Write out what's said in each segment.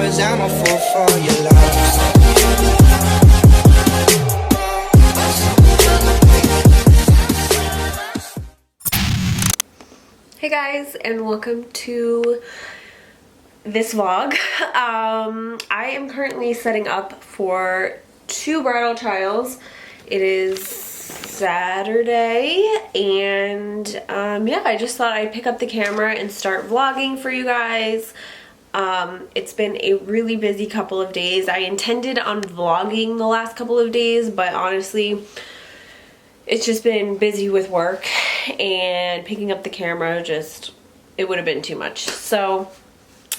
'cause I'm a fool for your love. Hey guys, and welcome to this vlog. I am currently setting up for 2 bridal trials. It is Saturday, and yeah, I just thought I'd pick up the camera and start vlogging for you guys. It's been a really busy couple of days. I intended on vlogging the last couple of days, but honestly, it's just been busy with work, and picking up the camera it would have been too much. So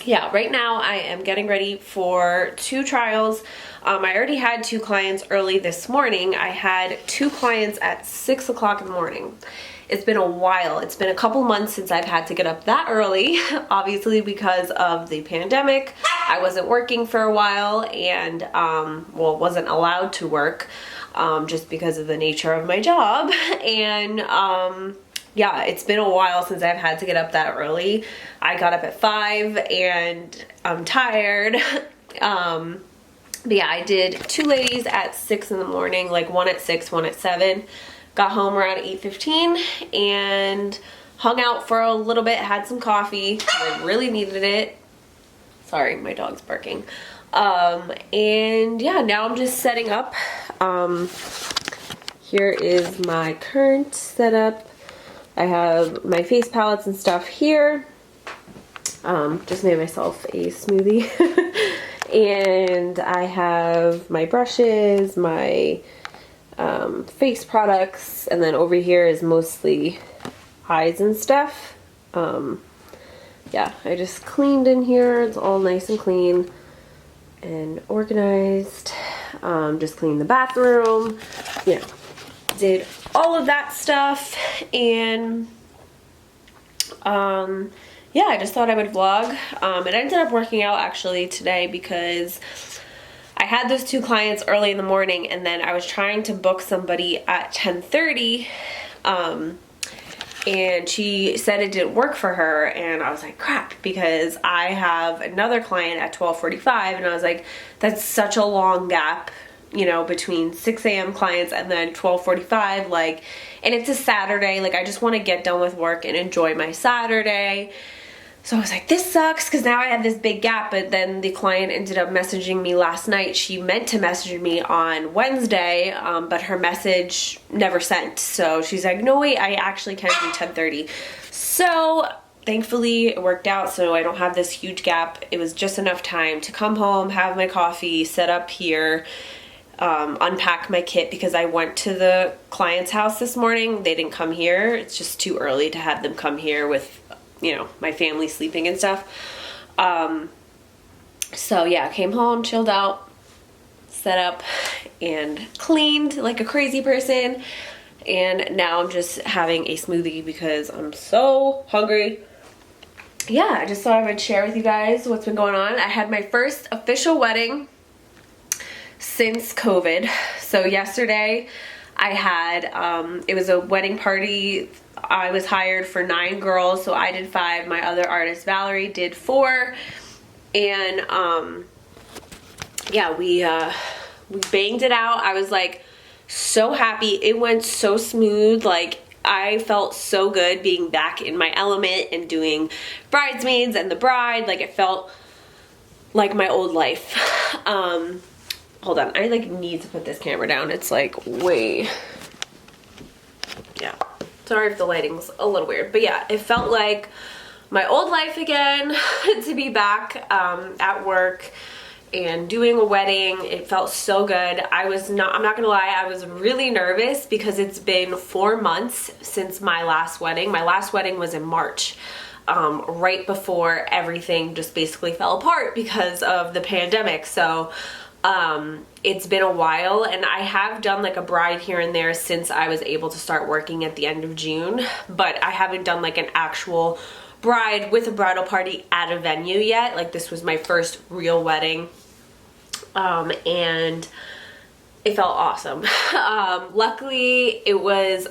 yeah, right now I am getting ready for 2 trials. I already had 2 clients early this morning. I had 2 clients at 6 o'clock in the morning. It's been a while. It's been a couple months since I've had to get up that early, obviously because of the pandemic. I wasn't working for a while, and well, wasn't allowed to work just because of the nature of my job. And yeah, it's been a while since I've had to get up that early. I got up at 5 and I'm tired. But yeah, I did 2 ladies at 6 in the morning, like one at 6, one at 7. Got home around 8:15 and hung out for a little bit, had some coffee. I really needed it. Sorry, my dog's barking. And yeah, now I'm just setting up. Here is my current setup. I have my face palettes and stuff here. Just made myself a smoothie. And I have my brushes, my face products, and then over here is mostly eyes and stuff. Yeah, I just cleaned in here. It's all nice and clean and organized. Just cleaned the bathroom, you know, did all of that stuff. And yeah, I just thought I would vlog. It ended up working out actually today because I had those 2 clients early in the morning, and then I was trying to book somebody at 10:30, and she said it didn't work for her, and I was like, crap, because I have another client at 12:45, and I was like, that's such a long gap, you know, between 6 a.m. clients and then 12:45, like, and it's a Saturday, like, I just want to get done with work and enjoy my Saturday. So I was like, this sucks, because now I have this big gap. But then the client ended up messaging me last night. She meant to message me on Wednesday, but her message never sent. So she's like, no, wait, I actually can do 10:30. So thankfully it worked out, so I don't have this huge gap. It was just enough time to come home, have my coffee, set up here, unpack my kit, because I went to the client's house this morning. They didn't come here. It's just too early to have them come here with, you know, my family sleeping and stuff. So yeah, came home, chilled out, set up, and cleaned like a crazy person. And now I'm just having a smoothie because I'm so hungry. Yeah, I just thought I would share with you guys what's been going on. I had my first official wedding since COVID. So yesterday I had, it was a wedding party. I was hired for 9 girls, so I did 5. My other artist, Valerie, did 4. And yeah, we banged it out. I was like so happy. It went so smooth. Like, I felt so good being back in my element and doing bridesmaids and the bride. Like, it felt like my old life. Hold on, I like need to put this camera down. It's like way, yeah. Sorry if the lighting's a little weird, but yeah, it felt like my old life again to be back at work and doing a wedding. It felt so good. I'm not gonna lie, I was really nervous because it's been 4 months since my last wedding. My last wedding was in March, right before everything just basically fell apart because of the pandemic. So it's been a while, and I have done like a bride here and there since I was able to start working at the end of June, but I haven't done like an actual bride with a bridal party at a venue yet. Like, this was my first real wedding, and it felt awesome. Luckily, it was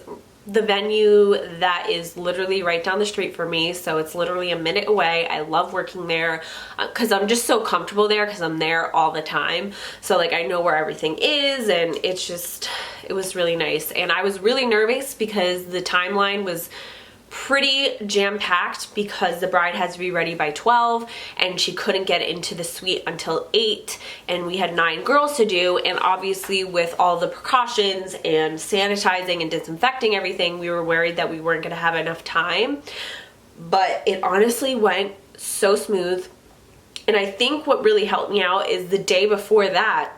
the venue that is literally right down the street from me, so it's literally a minute away. I love working there because I'm just so comfortable there because I'm there all the time. So like I know where everything is, and it was really nice. And I was really nervous because the timeline was pretty jam-packed because the bride has to be ready by 12 and she couldn't get into the suite until 8, and we had 9 girls to do, and obviously with all the precautions and sanitizing and disinfecting everything, we were worried that we weren't going to have enough time. But it honestly went so smooth. And I think what really helped me out is the day before that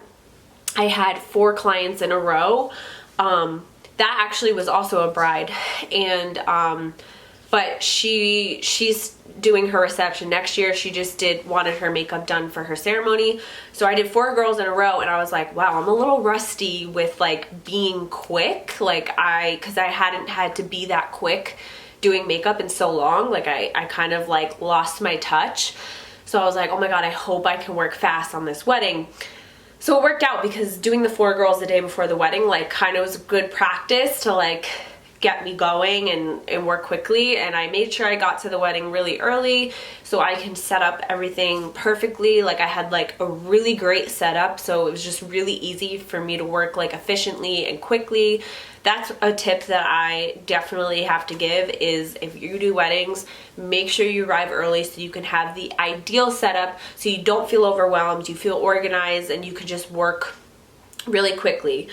I had 4 clients in a row. That actually was also a bride, and but she's doing her reception next year. She just wanted her makeup done for her ceremony. So I did 4 girls in a row, and I was like, wow, I'm a little rusty with like being quick, like because I hadn't had to be that quick doing makeup in so long. Like I kind of like lost my touch. So I was like, oh my god, I hope I can work fast on this wedding. So it worked out because doing the 4 girls the day before the wedding like kind of was good practice to like get me going and work quickly. And I made sure I got to the wedding really early so I can set up everything perfectly. Like I had like a really great setup, so it was just really easy for me to work like efficiently and quickly. That's a tip that I definitely have to give, is if you do weddings, make sure you arrive early so you can have the ideal setup so you don't feel overwhelmed, you feel organized, and you can just work really quickly.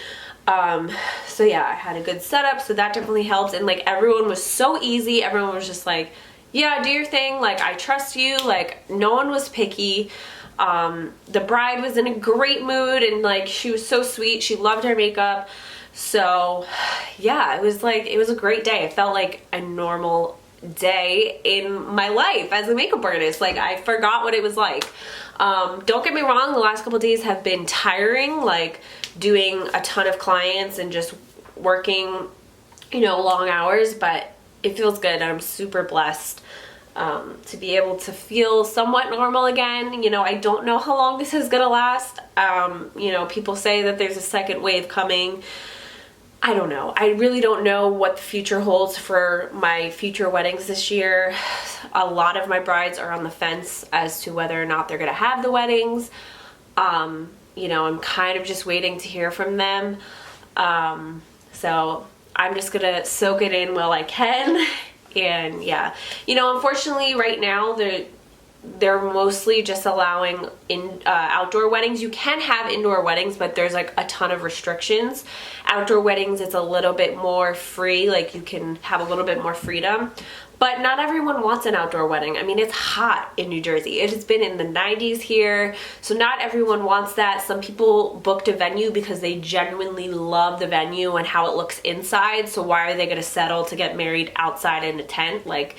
So yeah, I had a good setup, so that definitely helps. And like everyone was so easy. Everyone was just like, yeah, do your thing. Like I trust you. Like no one was picky. The bride was in a great mood, and like she was so sweet. She loved her makeup. So yeah, it was a great day. It felt like a normal day in my life as a makeup artist. Like I forgot what it was like. Don't get me wrong, the last couple days have been tiring, like doing a ton of clients and just working, you know, long hours, but it feels good. I'm super blessed to be able to feel somewhat normal again. You know, I don't know how long this is gonna last. You know, people say that there's a second wave coming. I don't know. I really don't know what the future holds for my future weddings this year. A lot of my brides are on the fence as to whether or not they're gonna have the weddings. You know, I'm kind of just waiting to hear from them. So I'm just gonna soak it in while I can. And yeah, you know, unfortunately right now they're mostly just allowing outdoor weddings. You can have indoor weddings, but there's like a ton of restrictions. Outdoor weddings, it's a little bit more free, like you can have a little bit more freedom. But not everyone wants an outdoor wedding. I mean, it's hot in New Jersey. It has been in the 90s here, so not everyone wants that. Some people booked a venue because they genuinely love the venue and how it looks inside, so why are they gonna settle to get married outside in a tent? Like,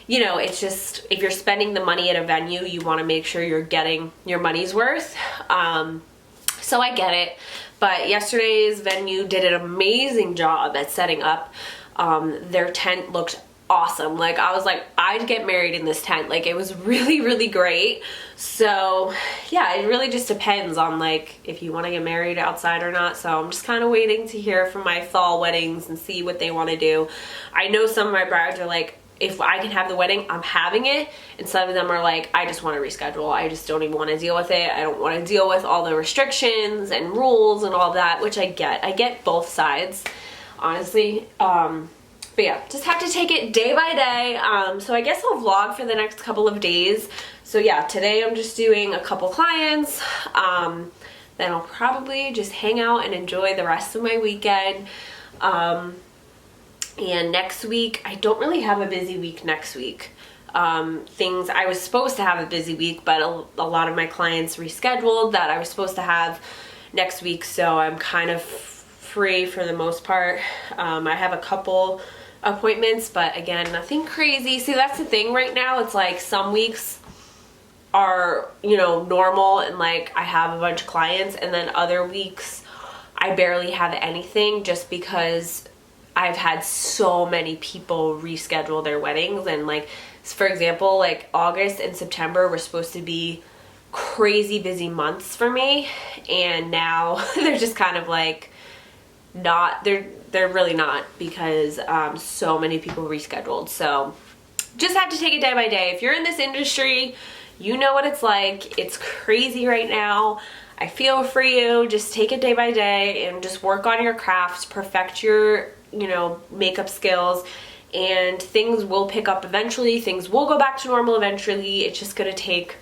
you know, it's just, if you're spending the money at a venue, you want to make sure you're getting your money's worth. So I get it. But yesterday's venue did an amazing job at setting up. Their tent looked awesome. Like I was like, I'd get married in this tent. Like it was really, really great. So yeah, it really just depends on like if you want to get married outside or not. So I'm just kind of waiting to hear from my fall weddings and see what they want to do. I know some of my brides are like, if I can have the wedding, I'm having it. And some of them are like, I just want to reschedule. I just don't even want to deal with it. I don't want to deal with all the restrictions and rules and all that, which I get. I get both sides, honestly. But yeah, just have to take it day by day. So I guess I'll vlog for the next couple of days. So yeah, today I'm just doing a couple clients. Then I'll probably just hang out and enjoy the rest of my weekend. And next week, I don't really have a busy week next week. I was supposed to have a busy week, but a lot of my clients rescheduled that I was supposed to have next week, so I'm kind of free for the most part. I have a couple appointments, but again, nothing crazy. See, that's the thing right now. It's like some weeks are, you know, normal and like I have a bunch of clients, and then other weeks I barely have anything just because I've had so many people reschedule their weddings. And like, for example, like August and September were supposed to be crazy busy months for me, and now they're just kind of like not, they're really not, because so many people rescheduled. So just have to take it day by day. If you're in this industry, you know what it's like. It's crazy right now. I feel for you. Just take it day by day and just work on your crafts, perfect your, you know, makeup skills, and things will pick up eventually. Things will go back to normal eventually. It's just gonna take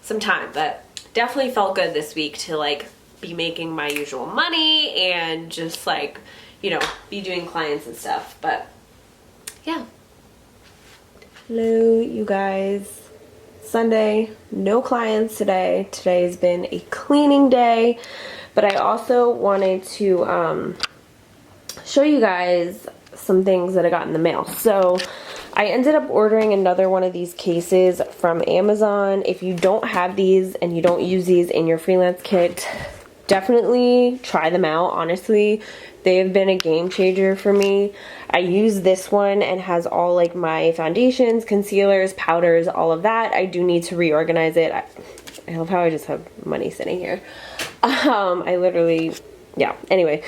some time, but definitely felt good this week to like be making my usual money and just like, you know, be doing clients and stuff. But yeah. Hello, you guys. Sunday, no clients today. Today's been a cleaning day, but I also wanted to show you guys some things that I got in the mail. So I ended up ordering another one of these cases from Amazon. If you don't have these and you don't use these in your freelance kit, definitely try them out. Honestly, they have been a game changer for me. I use this one and has all like my foundations, concealers, powders, all of that. I do need to reorganize it. I love how I just have money sitting here. I literally, yeah, anyway.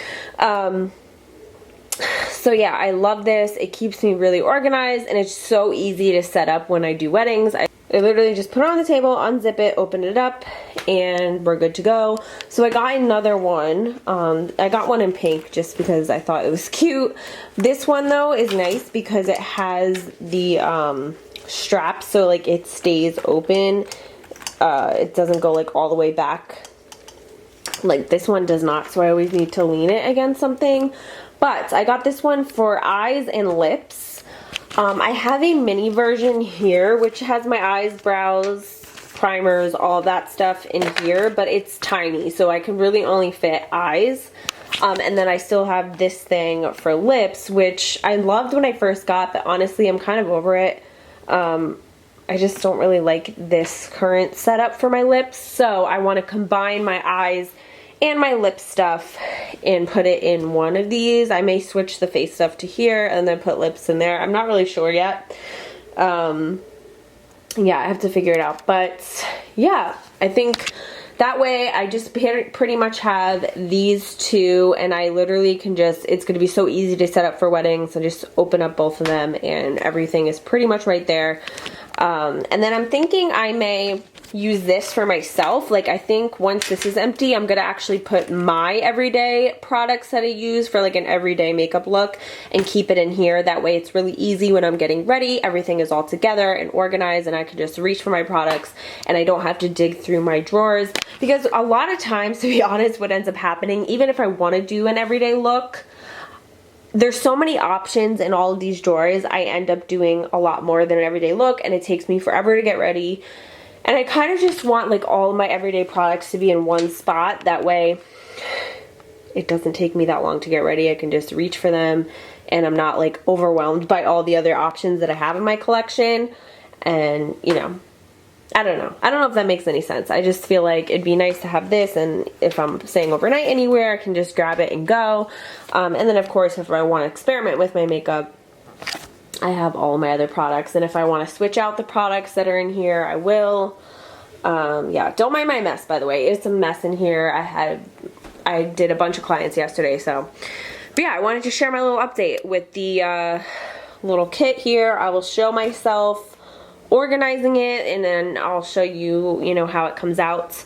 So yeah, I love this. It keeps me really organized, and it's so easy to set up when I do weddings. I literally just put it on the table, unzip it, open it up, and we're good to go. So I got another one. I got one in pink just because I thought it was cute. This one though is nice because it has the strap, so like it stays open. It doesn't go like all the way back. Like this one does not, so I always need to lean it against something. But I got this one for eyes and lips. I have a mini version here, which has my eyes, brows, primers, all that stuff in here, but it's tiny, so I can really only fit eyes. And then I still have this thing for lips, which I loved when I first got, but honestly, I'm kind of over it. I just don't really like this current setup for my lips, so I want to combine my eyes and my lip stuff and put it in one of these. I may switch the face stuff to here and then put lips in there. I'm not really sure yet. Yeah, I have to figure it out. But yeah, I think that way I just pretty much have these two, and I literally can just, it's going to be so easy to set up for weddings. So just open up both of them and everything is pretty much right there. And then I'm thinking I may use this for myself. Like I think once this is empty, I'm gonna actually put my everyday products that I use for like an everyday makeup look and keep it in here. That way it's really easy when I'm getting ready. Everything is all together and organized, and I can just reach for my products and I don't have to dig through my drawers. Because a lot of times, to be honest, what ends up happening, even if I want to do an everyday look, there's so many options in all of these drawers, I end up doing a lot more than an everyday look, and it takes me forever to get ready. And I kind of just want like all of my everyday products to be in one spot. That way it doesn't take me that long to get ready. I can just reach for them and I'm not like overwhelmed by all the other options that I have in my collection. And you know, I don't know. I don't know if that makes any sense. I just feel like it'd be nice to have this, and if I'm staying overnight anywhere, I can just grab it and go. And then of course, if I want to experiment with my makeup, I have all my other products, and if I want to switch out the products that are in here, I will. Yeah, don't mind my mess, by the way. It's a mess in here. I did a bunch of clients yesterday, so. But yeah, I wanted to share my little update with the little kit here. I will show myself organizing it, and then I'll show you, you know, how it comes out.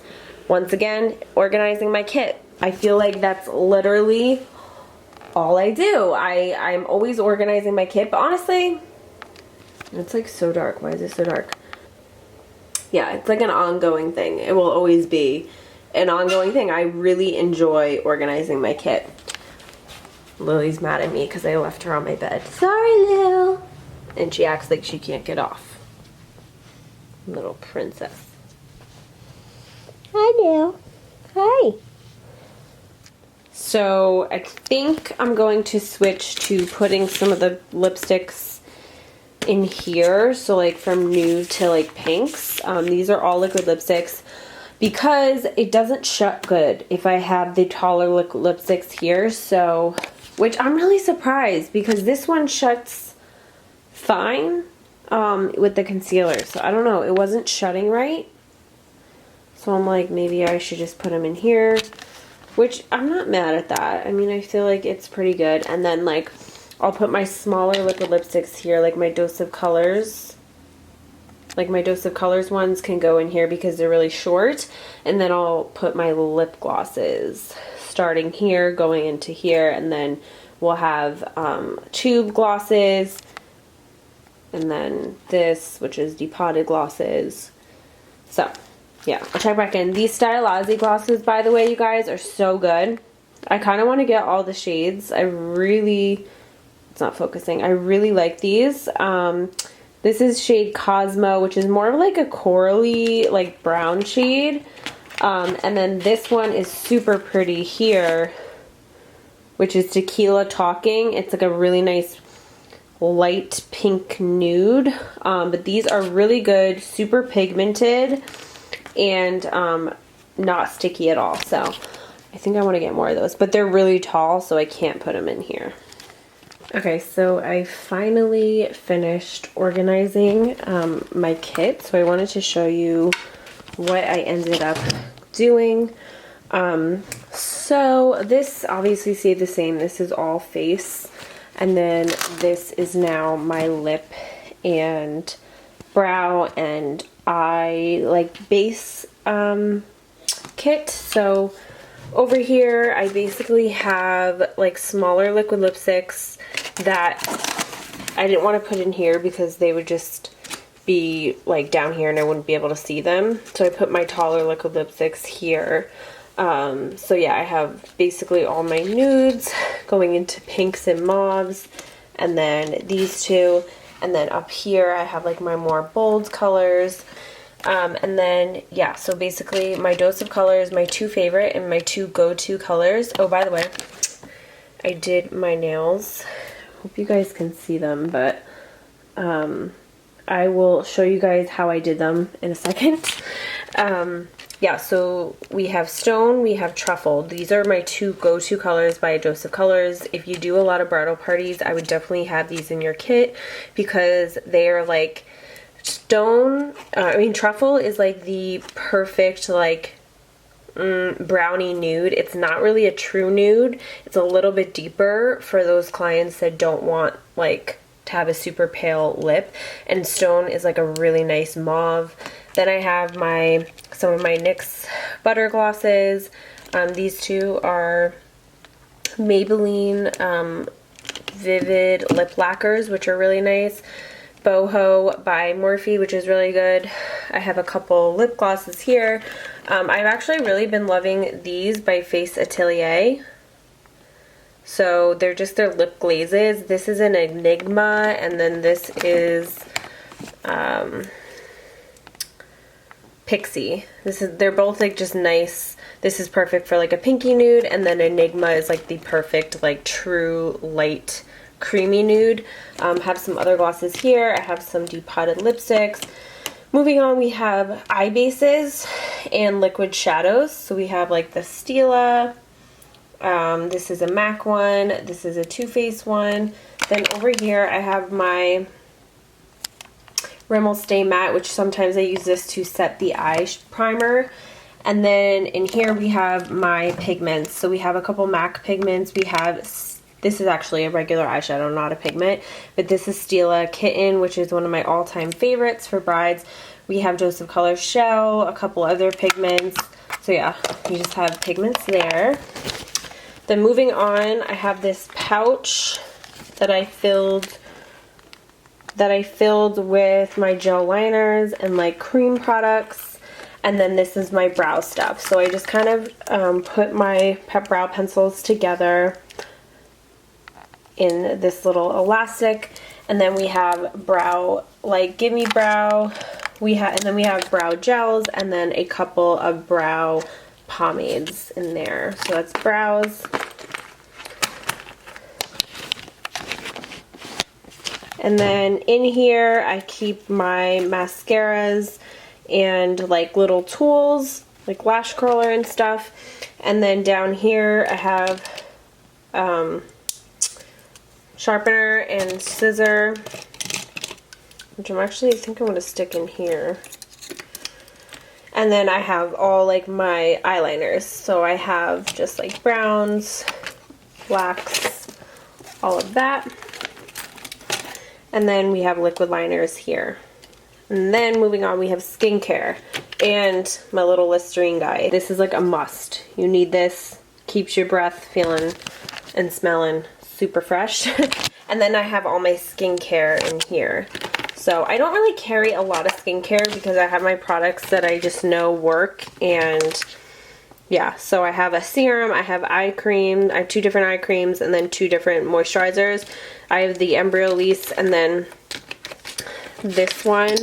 Once again, organizing my kit. I feel like that's literally all I do. I'm always organizing my kit, but honestly, it's like so dark. Why is it so dark? Yeah, it's like an ongoing thing. It will always be an ongoing thing. I really enjoy organizing my kit. Lily's mad at me because I left her on my bed. Sorry, Lil. And she acts like she can't get off. Little princess. Hi, Lil. Hi. So I think I'm going to switch to putting some of the lipsticks in here. So like from nude to like pinks. These are all liquid lipsticks because it doesn't shut good if I have the taller liquid lipsticks here. So, which I'm really surprised because this one shuts fine with the concealer. So I don't know, it wasn't shutting right. So I'm like, maybe I should just put them in here. which I'm not mad at that. I mean, I feel like it's pretty good. And then like I'll put my smaller liquid lipsticks here, like my Dose of Colors. Like my Dose of Colors ones can go in here because they're really short. And then I'll put my lip glosses starting here, going into here, and then we'll have tube glosses, and then this, which is depotted glosses. So, yeah, I'll check back in. These Stylize glosses, by the way, you guys, are so good. I kind of want to get all the shades. It's not focusing. I really like these. This is shade Cosmo, which is more of like a corally, like brown shade. And then this one is super pretty here, which is Tequila Talking. It's like a really nice light pink nude. But these are really good, super pigmented, and not sticky at all. So I think I want to get more of those. But they're really tall, so I can't put them in here. Okay, so I finally finished organizing my kit. So I wanted to show you what I ended up doing. So this obviously stayed the same. This is all face. And then this is now my lip and brow and eye like base kit. So over here I basically have like smaller liquid lipsticks that I didn't want to put in here because they would just be like down here and I wouldn't be able to see them. So I put my taller liquid lipsticks here. So yeah, I have basically all my nudes going into pinks and mauves, and then these two, and then up here I have like my more bold colors. And then yeah, so basically my Dose of Colors, my two favorite and my two go-to colors. Oh, by the way, I did my nails. Hope you guys can see them, but I will show you guys how I did them in a second. Yeah, so we have Stone, we have Truffle. These are my two go-to colors by Dose of Colors. If you do a lot of bridal parties, I would definitely have these in your kit because they are like Truffle is like the perfect like brownie nude. It's not really a true nude. It's a little bit deeper for those clients that don't want like to have a super pale lip, and Stone is like a really nice mauve. Then I have some of my NYX butter glosses. These two are Maybelline Vivid Lip Lacquers, which are really nice. Boho by Morphe, which is really good. I have a couple lip glosses here. I've actually really been loving these by Face Atelier. So they're just their lip glazes. This is an Enigma, and then this is Pixie. They're both like just nice. This is perfect for like a pinky nude, and then Enigma is like the perfect like true light creamy nude. Have some other glosses here. I have some depotted lipsticks. Moving on, we have eye bases and liquid shadows. So we have like the Stila. This is a MAC one. This is a Too Faced one. Then over here I have my Rimmel Stay Matte, which sometimes I use this to set the eye primer. And then in here we have my pigments. So we have a couple MAC pigments. We have, this is actually a regular eyeshadow, not a pigment, but this is Stila Kitten, which is one of my all-time favorites for brides. We have Dose of Color Shell, a couple other pigments. So yeah, you just have pigments there. Then moving on, I have this pouch that I filled with my gel liners and like cream products. And then this is my brow stuff. So I just kind of put my brow pencils together in this little elastic. And then we have brow, like Gimme Brow. And then we have brow gels and then a couple of brow pomades in there. So that's brows. And then in here I keep my mascaras and like little tools like lash curler and stuff. And then down here I have sharpener and scissor, which I think I'm going to stick in here. And then I have all like my eyeliners. So I have just like browns, blacks, all of that. And then we have liquid liners here. And then moving on, we have skincare and my little Listerine guide. This is like a must. You need this. Keeps your breath feeling and smelling super fresh. And then I have all my skincare in here. So I don't really carry a lot of skincare because I have my products that I just know work. And yeah, so I have a serum, I have eye cream, I have 2 different eye creams, and then 2 different moisturizers. I have the Embryolisse and then this one,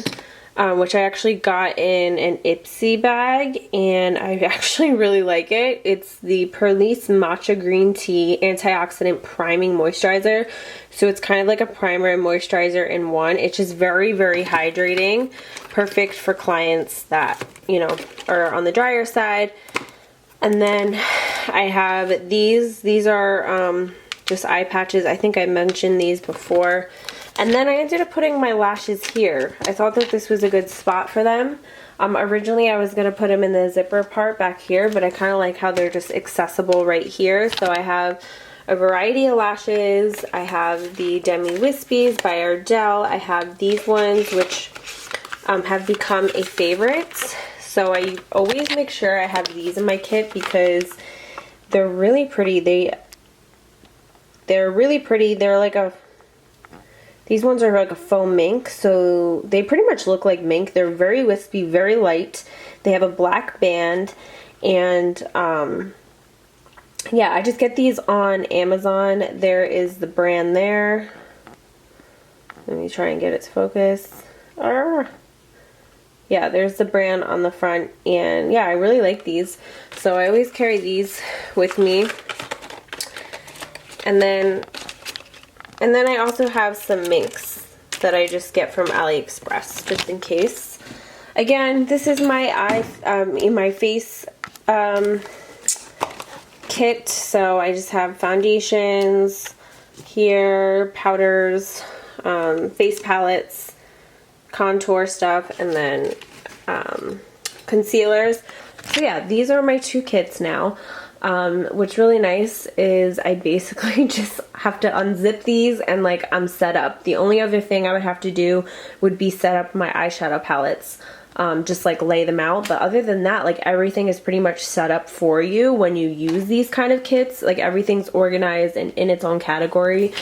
which I actually got in an Ipsy bag, and I actually really like it. It's the Perlice Matcha Green Tea Antioxidant Priming Moisturizer. So it's kind of like a primer and moisturizer in one. It's just very, very hydrating. Perfect for clients that, you know, are on the drier side. And then I have these. These are just eye patches. I think I mentioned these before. And then I ended up putting my lashes here. I thought that this was a good spot for them. Originally I was going to put them in the zipper part back here, but I kind of like how they're just accessible right here. So I have a variety of lashes. I have the Demi Wispies by Ardell. I have these ones, which have become a favorite. So I always make sure I have these in my kit because they're really pretty. They're really pretty. They're like these ones are like a faux mink, so they pretty much look like mink. They're very wispy, very light. They have a black band, and yeah, I just get these on Amazon. There is the brand there. Let me try and get it to focus. Yeah, there's the brand on the front, and yeah, I really like these. So I always carry these with me. And then I also have some minks that I just get from AliExpress, just in case. Again, this is my my face kit. So I just have foundations here, powders, face palettes, contour stuff, and then concealers. So yeah, these are my 2 kits now. What's really nice is I basically just have to unzip these and like I'm set up. The only other thing I would have to do would be set up my eyeshadow palettes, just like lay them out. But other than that, like everything is pretty much set up for you when you use these kind of kits. Like everything's organized and in its own category.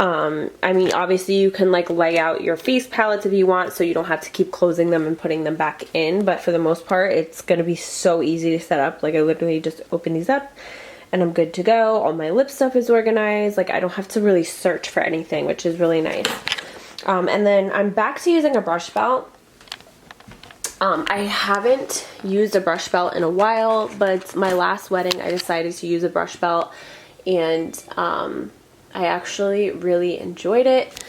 I mean, obviously you can like lay out your face palettes if you want, so you don't have to keep closing them and putting them back in, but for the most part, it's going to be so easy to set up. Like I literally just open these up and I'm good to go. All my lip stuff is organized. Like I don't have to really search for anything, which is really nice. And then I'm back to using a brush belt. I haven't used a brush belt in a while, but my last wedding I decided to use a brush belt, and I actually really enjoyed it.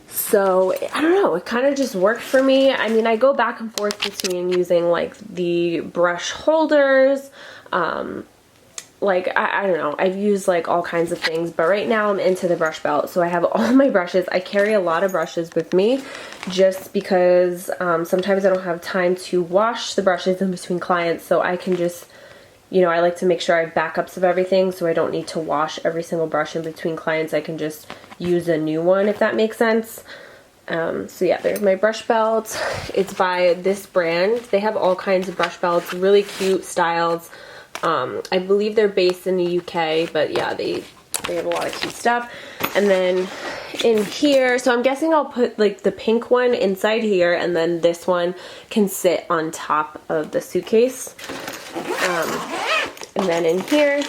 So I don't know, it kind of just worked for me. I mean, I go back and forth between using like the brush holders, like I don't know, I've used like all kinds of things, but right now I'm into the brush belt. So I have all my brushes. I carry a lot of brushes with me just because sometimes I don't have time to wash the brushes in between clients, so I can just, you know, I like to make sure I have backups of everything so I don't need to wash every single brush in between clients. I can just use a new one, if that makes sense. So yeah, there's my brush belt. It's by this brand. They have all kinds of brush belts, really cute styles. I believe they're based in the UK, but yeah, they have a lot of cute stuff. And then in here, so I'm guessing I'll put like the pink one inside here, and then this one can sit on top of the suitcase. And then in here,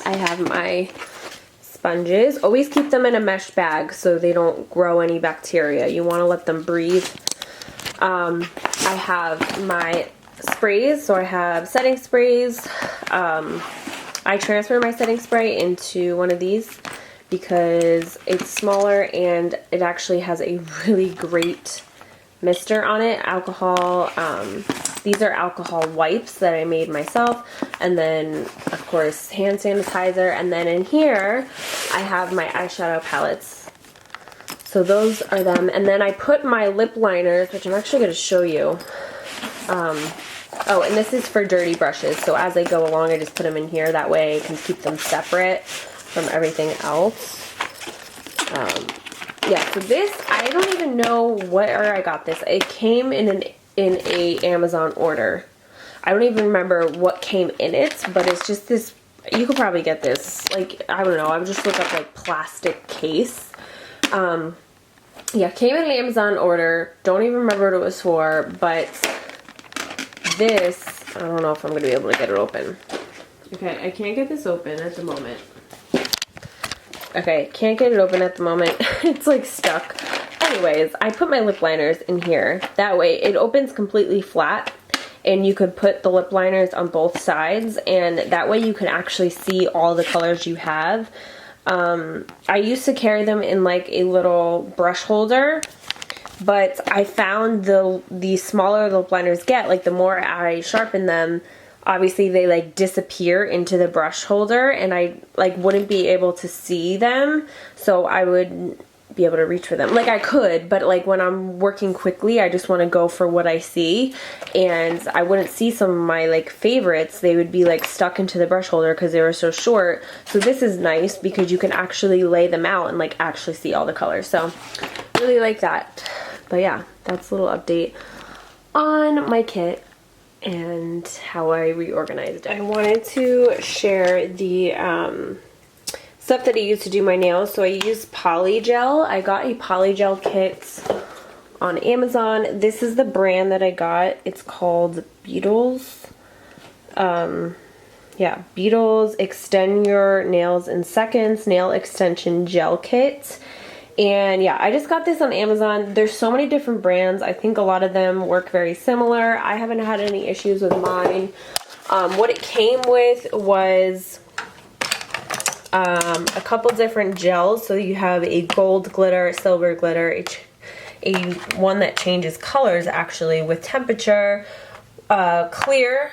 I have my sponges. Always keep them in a mesh bag so they don't grow any bacteria. You want to let them breathe. I have my sprays. So I have setting sprays. I transfer my setting spray into one of these because it's smaller and it actually has a really great mister on it. Alcohol. These are alcohol wipes that I made myself, and then of course hand sanitizer. And then in here I have my eyeshadow palettes, so those are them. And then I put my lip liners, which I'm actually going to show you. Oh, and this is for dirty brushes. So as I go along, I just put them in here. That way I can keep them separate from everything else. Yeah, so this, I don't even know where I got this. It came in a Amazon order. I don't even remember what came in it, but it's just this, you could probably get this, like, I don't know, I would just look up, like, plastic case. Yeah, came in an Amazon order. Don't even remember what it was for, but this, I don't know if I'm going to be able to get it open. Okay, I can't get this open at the moment. Okay, can't get it open at the moment. It's like stuck. Anyways, I put my lip liners in here. That way it opens completely flat and you could put the lip liners on both sides and that way you can actually see all the colors you have. I used to carry them in like a little brush holder, but I found the smaller the lip liners get, like the more I sharpen them, obviously they like disappear into the brush holder and I like wouldn't be able to see them, so I would be able to reach for them. Like I could, but like when I'm working quickly, I just want to go for what I see, and I wouldn't see some of my like favorites. They would be like stuck into the brush holder because they were so short. So this is nice because you can actually lay them out and like actually see all the colors. So really like that. But yeah, that's a little update on my kit and how I reorganized it. I wanted to share the stuff that I use to do my nails. So I use polygel. I got a polygel kit on Amazon. This is the brand that I got. It's called Beetles. Yeah, Beetles Extend Your Nails in Seconds Nail Extension Gel Kit. And yeah, I just got this on Amazon. There's so many different brands. I think a lot of them work very similar. I haven't had any issues with mine. What it came with was a couple different gels. So you have a gold glitter, silver glitter, a one that changes colors actually with temperature, clear,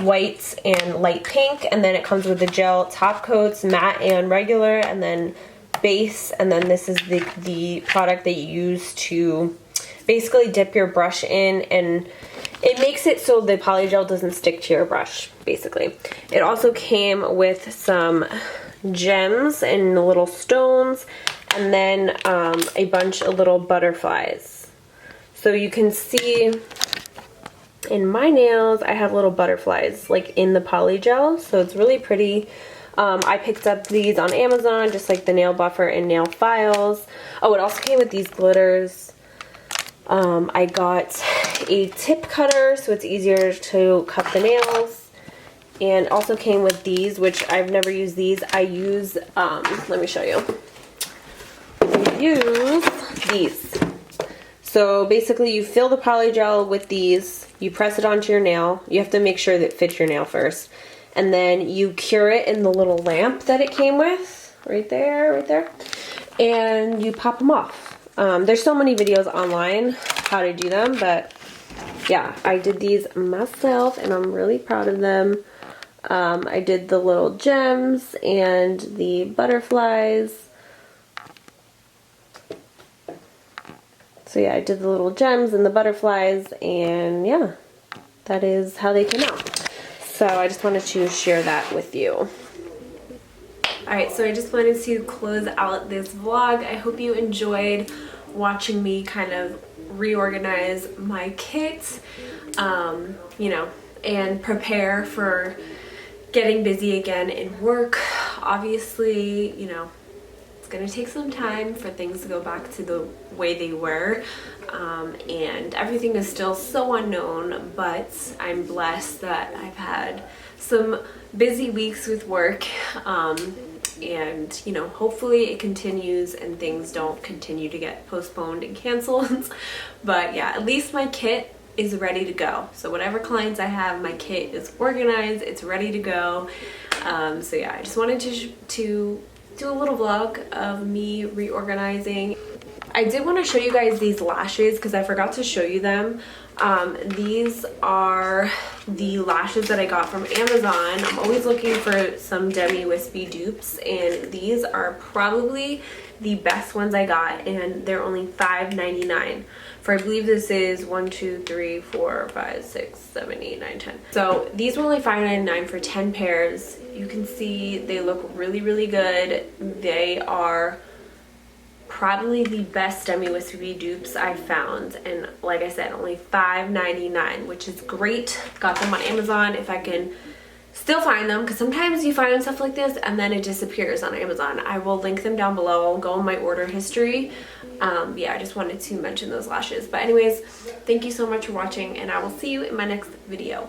white, and light pink. And then it comes with the gel top coats, matte and regular, and then base, and then this is the product that you use to basically dip your brush in, and it makes it so the polygel doesn't stick to your brush, basically. It also came with some gems and little stones, and then a bunch of little butterflies. So you can see in my nails, I have little butterflies like in the polygel, so it's really pretty. I picked up these on Amazon, just like the nail buffer and nail files. Oh, it also came with these glitters. I got a tip cutter, so it's easier to cut the nails. And also came with these, which I've never used these. I use, let me show you. I use these. So basically you fill the polygel with these, you press it onto your nail. You have to make sure that it fits your nail first. And then you cure it in the little lamp that it came with, right there, and you pop them off. There's so many videos online how to do them, but yeah, I did these myself and I'm really proud of them. I did the little gems and the butterflies. So yeah, I did the little gems and the butterflies, and yeah, that is how they came out. So I just wanted to share that with you. Alright, so I just wanted to close out this vlog. I hope you enjoyed watching me kind of reorganize my kit, you know, and prepare for getting busy again in work. Obviously, you know, it's gonna take some time for things to go back to the way they were, and everything is still so unknown, but I'm blessed that I've had some busy weeks with work, and you know, hopefully it continues and things don't continue to get postponed and canceled. But yeah, at least my kit is ready to go. So whatever clients I have, my kit is organized, it's ready to go. So yeah, I just wanted to do a little vlog of me reorganizing. I did want to show you guys these lashes because I forgot to show you them. These are the lashes that I got from Amazon. I'm always looking for some Demi Wispy dupes, and these are probably the best ones I got, and they're only $5.99 for, I believe this is 1, 2, 3, 4, 5, 6, 7, 8, 9, 10. So these were only $5.99 for 10 pairs. You can see they look really, really good. They are probably the best Demi Wispy dupes I've found, and like I said, only $5.99, which is great. Got them on Amazon if I can still find them, because sometimes you find stuff like this and then it disappears on Amazon. I will link them down below. I'll go in my order history. Yeah, I just wanted to mention those lashes. But anyways, thank you so much for watching, and I will see you in my next video.